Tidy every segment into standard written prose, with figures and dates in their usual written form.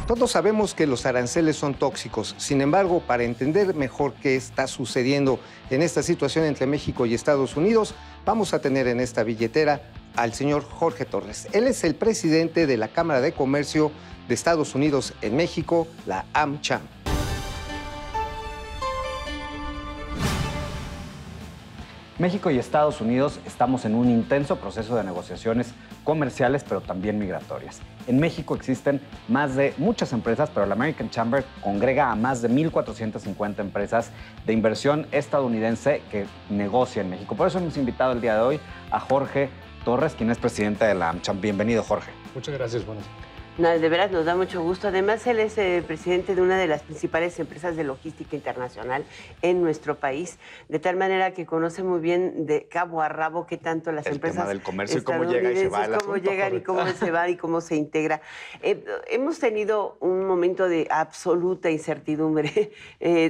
Todos sabemos que los aranceles son tóxicos. Sin embargo, para entender mejor qué está sucediendo en esta situación entre México y Estados Unidos, vamos a tener en esta billetera al señor Jorge Torres. Él es el presidente de la Cámara de Comercio de Estados Unidos en México, la AmCham. México y Estados Unidos estamos en un intenso proceso de negociaciones comerciales, pero también migratorias. En México existen muchas empresas, pero la American Chamber congrega a más de 1,450 empresas de inversión estadounidense que negocia en México. Por eso hemos invitado el día de hoy a Jorge Torres, quien es presidente de la AmCham. Bienvenido, Jorge. Muchas gracias, buenas. No, de veras nos da mucho gusto. Además, él es presidente de una de las principales empresas de logística internacional en nuestro país, de tal manera que conoce muy bien de cabo a rabo qué tanto las empresas tema del comercio y cómo llega y se va el asunto, cómo llegan y cómo se va y cómo se integra. Hemos tenido un momento de absoluta incertidumbre,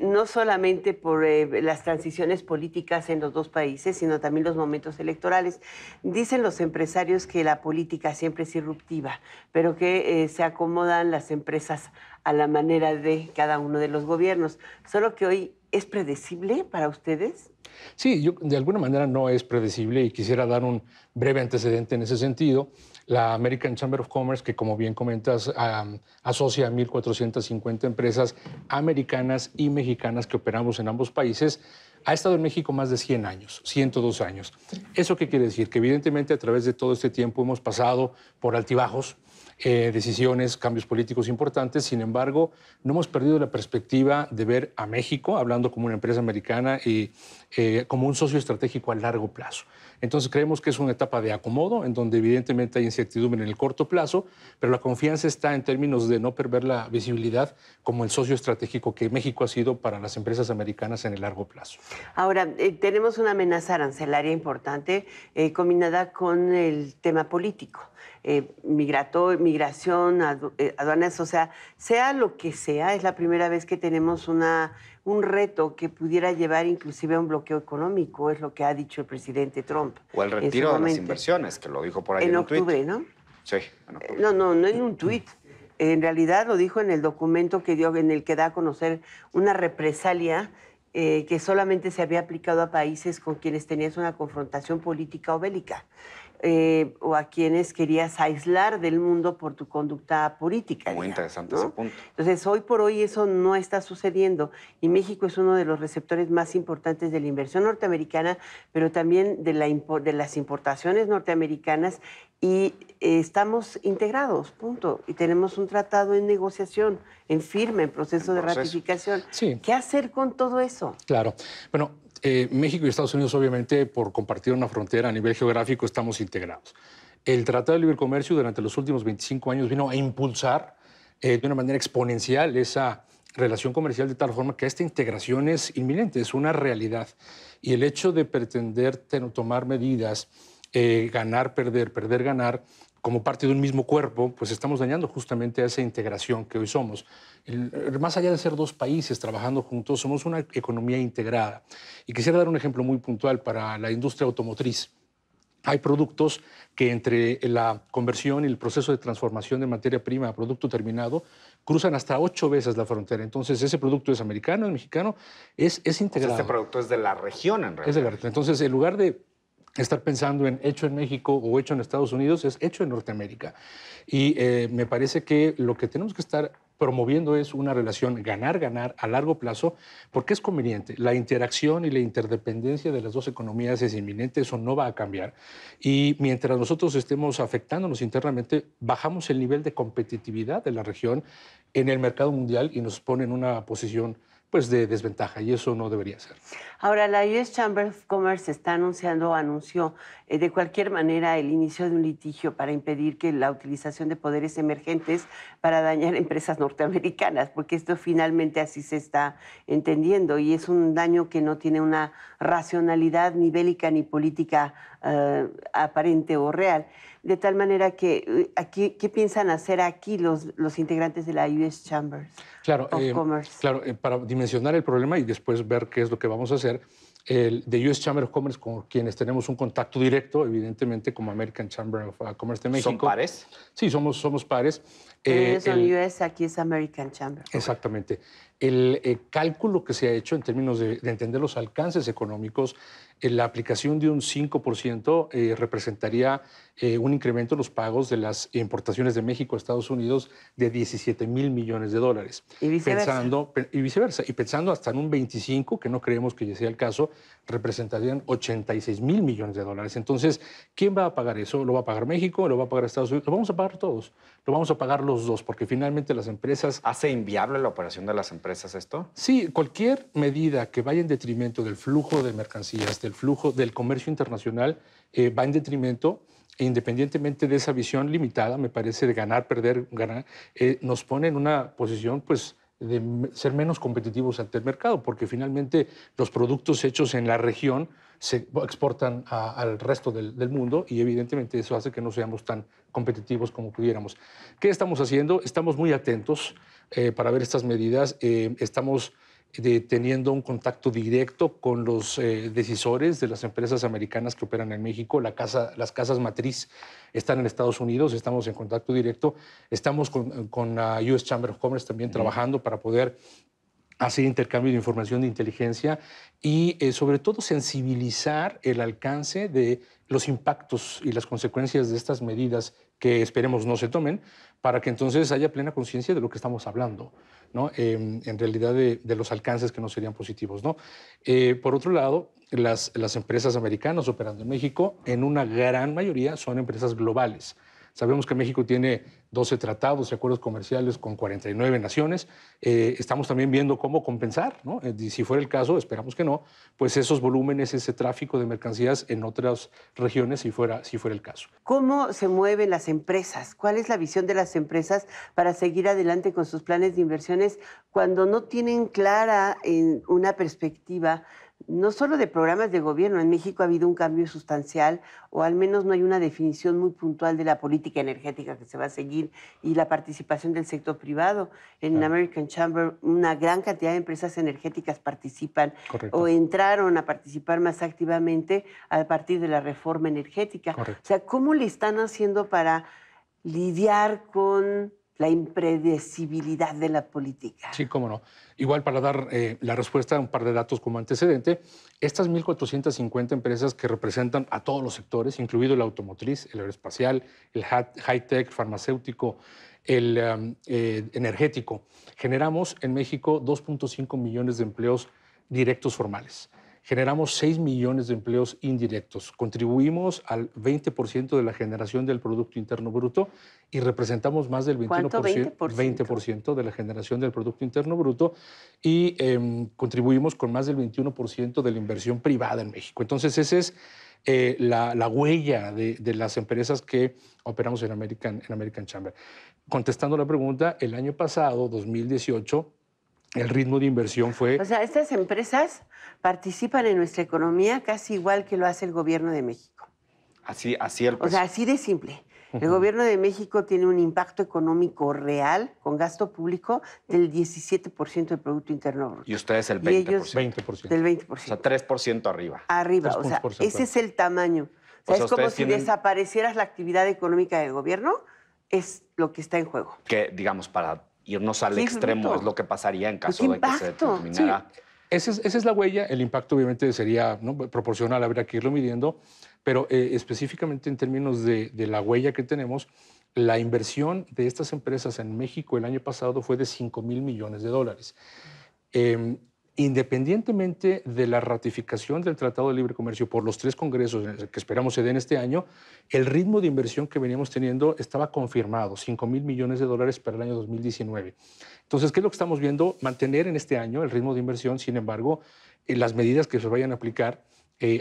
no solamente por las transiciones políticas en los dos países, sino también los momentos electorales. Dicen los empresarios que la política siempre es irruptiva, pero que se acomodan las empresas a la manera de cada uno de los gobiernos. Solo que hoy, ¿es predecible para ustedes? Sí, de alguna manera no es predecible y quisiera dar un breve antecedente en ese sentido. La American Chamber of Commerce, que como bien comentas, asocia a 1,450 empresas americanas y mexicanas que operamos en ambos países, ha estado en México más de 100 años, 102 años. ¿Eso qué quiere decir? Que evidentemente a través de todo este tiempo hemos pasado por altibajos, decisiones, cambios políticos importantes. Sin embargo, no hemos perdido la perspectiva de ver a México, hablando como una empresa americana, y como un socio estratégico a largo plazo. Entonces creemos que es una etapa de acomodo, en donde evidentemente hay incertidumbre en el corto plazo, pero la confianza está en términos de no perder la visibilidad como el socio estratégico que México ha sido para las empresas americanas en el largo plazo. Ahora, tenemos una amenaza arancelaria importante combinada con el tema político. Migración, aduanas, o sea lo que sea, es la primera vez que tenemos un reto que pudiera llevar inclusive a un bloqueo económico, es lo que ha dicho el presidente Trump. O el retiro de las inversiones, que lo dijo por ahí en un tuit. En octubre, ¿no? Sí, en octubre. No en un tuit. En realidad lo dijo en el documento que dio, en el que da a conocer una represalia que solamente se había aplicado a países con quienes tenías una confrontación política o bélica. O a quienes querías aislar del mundo por tu conducta política. Muy interesante ese punto. Entonces, hoy por hoy eso no está sucediendo y México es uno de los receptores más importantes de la inversión norteamericana, pero también de las importaciones norteamericanas y estamos integrados, punto. Y tenemos un tratado en negociación, en firme, en proceso de ratificación. Sí. ¿Qué hacer con todo eso? Claro. Bueno, México y Estados Unidos, obviamente, por compartir una frontera a nivel geográfico, estamos integrados. El Tratado de Libre Comercio durante los últimos 25 años vino a impulsar de una manera exponencial esa relación comercial, de tal forma que esta integración es inminente, es una realidad. Y el hecho de pretender tomar medidas, ganar, perder, perder, ganar, como parte de un mismo cuerpo, pues estamos dañando justamente a esa integración que hoy somos. Más allá de ser dos países trabajando juntos, somos una economía integrada. Y quisiera dar un ejemplo muy puntual para la industria automotriz. Hay productos que entre la conversión y el proceso de transformación de materia prima a producto terminado cruzan hasta 8 veces la frontera. Entonces, ese producto es americano, es mexicano, es integrado. O sea, este producto es de la región, en realidad. Es de la región. Entonces, en lugar de estar pensando en hecho en México o hecho en Estados Unidos, es hecho en Norteamérica. Y me parece que lo que tenemos que estar promoviendo es una relación ganar-ganar a largo plazo, porque es conveniente. La interacción y la interdependencia de las dos economías es inminente, eso no va a cambiar. Y mientras nosotros estemos afectándonos internamente, bajamos el nivel de competitividad de la región en el mercado mundial y nos pone en una posición pues de desventaja, y eso no debería ser. Ahora, la US Chamber of Commerce está anunció de cualquier manera el inicio de un litigio para impedir que la utilización de poderes emergentes para dañar empresas norteamericanas, porque esto finalmente así se está entendiendo y es un daño que no tiene una racionalidad ni bélica ni política aparente o real. De tal manera que, aquí, ¿qué piensan hacer aquí los integrantes de la US Chamber of Commerce? Claro, para dimensionar el problema y después ver qué es lo que vamos a hacer, de US Chamber of Commerce, con quienes tenemos un contacto directo, evidentemente, como American Chamber of Commerce de México. ¿Son pares? Sí, somos pares. Ellos son US, aquí es American Chamber. Exactamente. El cálculo que se ha hecho en términos de entender los alcances económicos, la aplicación de un 5% representaría un incremento en los pagos de las importaciones de México a Estados Unidos de 17,000 millones de dólares. Y viceversa. Y pensando hasta en un 25, que no creemos que sea el caso, representarían 86,000 millones de dólares. Entonces, ¿quién va a pagar eso? ¿Lo va a pagar México? ¿Lo va a pagar Estados Unidos? Lo vamos a pagar todos. Lo vamos a pagar los dos, porque finalmente las empresas... ¿Hace inviable la operación de las empresas esto? Sí, cualquier medida que vaya en detrimento del flujo de mercancías, del flujo del comercio internacional, va en detrimento, independientemente de esa visión limitada, me parece, de ganar, perder, ganar, nos pone en una posición, pues, de ser menos competitivos ante el mercado, porque finalmente los productos hechos en la región se exportan al resto del mundo y evidentemente eso hace que no seamos tan competitivos como pudiéramos. ¿Qué estamos haciendo? Estamos muy atentos para ver estas medidas. Estamos teniendo un contacto directo con los decisores de las empresas americanas que operan en México. Las casas matriz están en Estados Unidos, estamos en contacto directo. Estamos con la US Chamber of Commerce también trabajando para poder hacer intercambio de información de inteligencia y sobre todo sensibilizar el alcance de los impactos y las consecuencias de estas medidas que esperemos no se tomen, para que entonces haya plena conciencia de lo que estamos hablando, ¿no? En realidad de los alcances que no serían positivos, ¿no? Por otro lado, las empresas americanas operando en México, en una gran mayoría son empresas globales. Sabemos que México tiene 12 tratados y acuerdos comerciales con 49 naciones. Estamos también viendo cómo compensar, ¿no? Y si fuera el caso, esperamos que no, pues esos volúmenes, ese tráfico de mercancías en otras regiones, si fuera el caso. ¿Cómo se mueven las empresas? ¿Cuál es la visión de las empresas para seguir adelante con sus planes de inversiones cuando no tienen clara una perspectiva? No solo de programas de gobierno, en México ha habido un cambio sustancial, o al menos no hay una definición muy puntual de la política energética que se va a seguir y la participación del sector privado. En American Chamber, una gran cantidad de empresas energéticas participan. Correcto. O entraron a participar más activamente a partir de la reforma energética. Correcto. O sea, ¿cómo le están haciendo para lidiar con la impredecibilidad de la política? Sí, cómo no. Igual para dar la respuesta, un par de datos como antecedente. Estas 1,450 empresas que representan a todos los sectores, incluido el automotriz, el aeroespacial, el high-tech, farmacéutico, el energético, generamos en México 2,5 millones de empleos directos formales. Generamos 6 millones de empleos indirectos. Contribuimos al 20% de la generación del Producto Interno Bruto y representamos más del 21%, 20% de la generación del Producto Interno Bruto y contribuimos con más del 21% de la inversión privada en México. Entonces, esa es la huella de las empresas que operamos en American Chamber. Contestando la pregunta, el año pasado, 2018, el ritmo de inversión fue... O sea, estas empresas participan en nuestra economía casi igual que lo hace el gobierno de México. Así O sea, así de simple. El gobierno de México tiene un impacto económico real con gasto público del 17% del Producto Interno Bruto. Y ustedes el 20%. Y ellos 20%. del 20%. O sea, 3% arriba. Arriba, o sea, ese es el tamaño. O sea, es como si desaparecieras la actividad económica del gobierno, es lo que está en juego. Que, digamos, para irnos al Sí, extremo bruto. es lo que pasaría en Pues, caso ¿qué de que se impacto? determinara... Esa es la huella. El impacto obviamente sería, ¿no?, proporcional, habría que irlo midiendo, pero específicamente en términos de la huella que tenemos, la inversión de estas empresas en México el año pasado fue de 5,000 millones de dólares. Independientemente de la ratificación del Tratado de Libre Comercio por los 3 congresos que esperamos se den este año, el ritmo de inversión que veníamos teniendo estaba confirmado, 5,000 millones de dólares para el año 2019. Entonces, ¿qué es lo que estamos viendo? Mantener en este año el ritmo de inversión, sin embargo, las medidas que se vayan a aplicar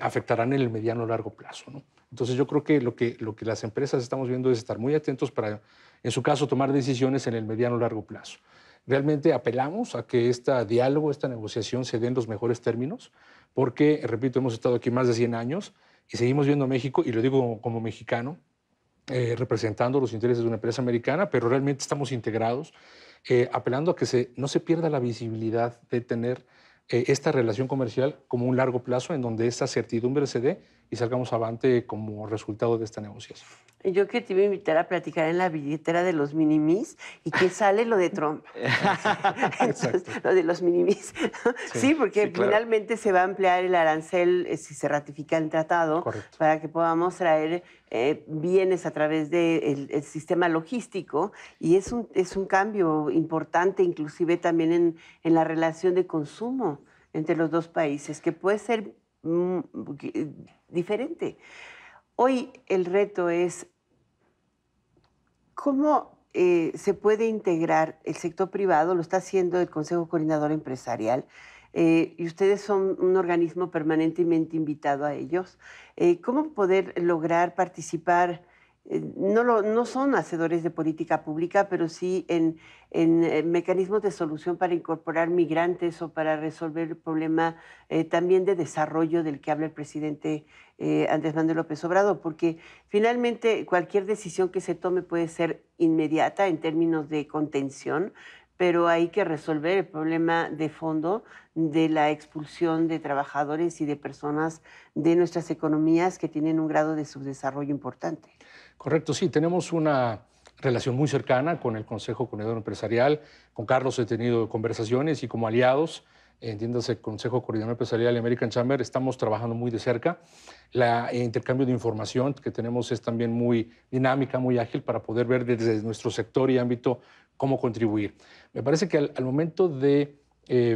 afectarán en el mediano o largo plazo, ¿no? Entonces, yo creo que lo que las empresas estamos viendo es estar muy atentos para, en su caso, tomar decisiones en el mediano o largo plazo. Realmente apelamos a que este diálogo, esta negociación se dé en los mejores términos, porque, repito, hemos estado aquí más de 100 años y seguimos viendo a México, y lo digo como mexicano, representando los intereses de una empresa americana, pero realmente estamos integrados, apelando a que no se pierda la visibilidad de tener esta relación comercial como un largo plazo en donde esta certidumbre se dé y salgamos avante como resultado de esta negociación. Yo que te iba a invitar a platicar en la billetera de los minimis y que sale lo de Trump. Entonces, lo de los minimis. Sí, porque sí, claro, finalmente se va a ampliar el arancel si se ratifica el tratado. Correcto. Para que podamos traer bienes a través del sistema logístico y es un cambio importante inclusive también en la relación de consumo entre los dos países que puede ser diferente. Hoy el reto es cómo se puede integrar el sector privado, lo está haciendo el Consejo Coordinador Empresarial, y ustedes son un organismo permanentemente invitado a ellos. ¿Cómo poder lograr participar? No son hacedores de política pública, pero sí en mecanismos de solución para incorporar migrantes o para resolver el problema también de desarrollo del que habla el presidente Andrés Manuel López Obrador, porque finalmente cualquier decisión que se tome puede ser inmediata en términos de contención, pero hay que resolver el problema de fondo de la expulsión de trabajadores y de personas de nuestras economías que tienen un grado de subdesarrollo importante. Correcto, sí, tenemos una relación muy cercana con el Consejo Coordinador Empresarial. Con Carlos he tenido conversaciones y como aliados, entiéndase, Consejo Coordinador Empresarial y American Chamber, estamos trabajando muy de cerca. El intercambio de información que tenemos es también muy dinámica, muy ágil para poder ver desde nuestro sector y ámbito cómo contribuir. Me parece que al momento de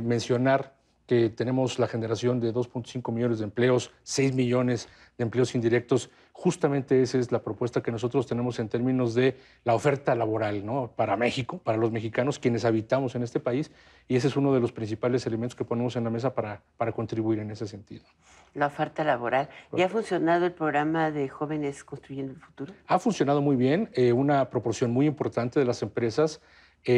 mencionar que tenemos la generación de 2.5 millones de empleos, 6 millones de empleos indirectos, justamente esa es la propuesta que nosotros tenemos en términos de la oferta laboral, ¿no? Para México, para los mexicanos, quienes habitamos en este país, y ese es uno de los principales elementos que ponemos en la mesa para contribuir en ese sentido. La oferta laboral. ¿Ya ha funcionado el programa de Jóvenes Construyendo el Futuro? Ha funcionado muy bien, una proporción muy importante de las empresas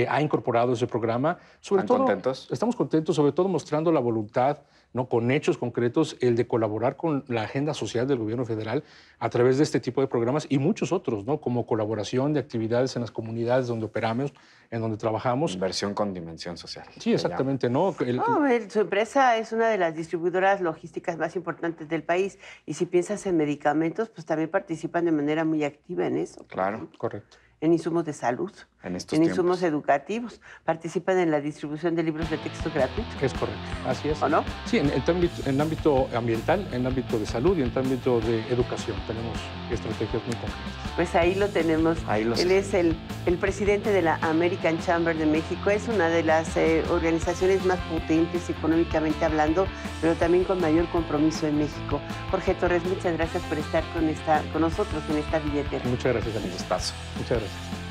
ha incorporado ese programa. ¿Están contentos? Estamos contentos, sobre todo mostrando la voluntad, ¿no? Con hechos concretos, el de colaborar con la agenda social del gobierno federal a través de este tipo de programas y muchos otros, ¿no? Como colaboración de actividades en las comunidades donde operamos, en donde trabajamos. Inversión con dimensión social. Sí, exactamente, ¿no? Su empresa es una de las distribuidoras logísticas más importantes del país y si piensas en medicamentos, pues también participan de manera muy activa en eso. Claro, correcto. En insumos de salud, en insumos educativos, participan en la distribución de libros de texto gratuitos. Es correcto, así es. ¿O no? Sí, en ámbito ambiental, en ámbito de salud y en ámbito de educación tenemos estrategias muy concretas. Pues ahí lo tenemos. Él es el presidente de la American Chamber de México. Es una de las organizaciones más potentes económicamente hablando, pero también con mayor compromiso en México. Jorge Torres, muchas gracias por estar con nosotros en esta billetera. Muchas gracias, Anies. Muchas gracias. Muchas gracias.